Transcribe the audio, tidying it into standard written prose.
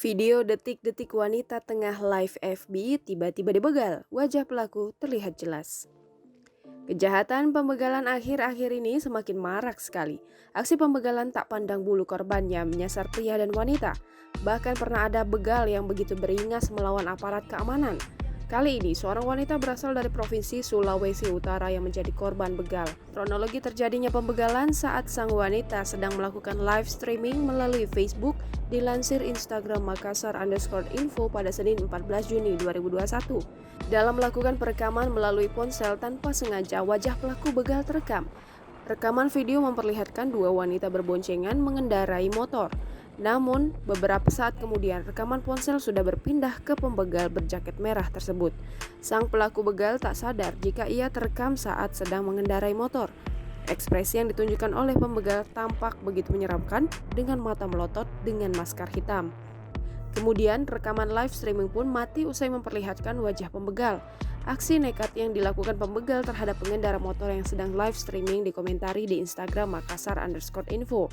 Video detik-detik wanita tengah live FB tiba-tiba dibegal, wajah pelaku terlihat jelas. Kejahatan pembegalan akhir-akhir ini semakin marak sekali. Aksi pembegalan tak pandang bulu korbannya menyasar pria dan wanita. Bahkan pernah ada begal yang begitu beringas melawan aparat keamanan. Kali ini, seorang wanita berasal dari Provinsi Sulawesi Utara yang menjadi korban begal. Kronologi terjadinya pembegalan saat sang wanita sedang melakukan live streaming melalui Facebook dilansir Instagram Makassar_info pada Senin 14 Juni 2021. Dalam melakukan perekaman melalui ponsel tanpa sengaja, wajah pelaku begal terekam. Rekaman video memperlihatkan dua wanita berboncengan mengendarai motor. Namun, beberapa saat kemudian rekaman ponsel sudah berpindah ke pembegal berjaket merah tersebut. Sang pelaku begal tak sadar jika ia terekam saat sedang mengendarai motor. Ekspresi yang ditunjukkan oleh pembegal tampak begitu menyeramkan dengan mata melotot dengan maskar hitam. Kemudian, rekaman live streaming pun mati usai memperlihatkan wajah pembegal. Aksi nekat yang dilakukan pembegal terhadap pengendara motor yang sedang live streaming dikomentari di Instagram Makassar_info.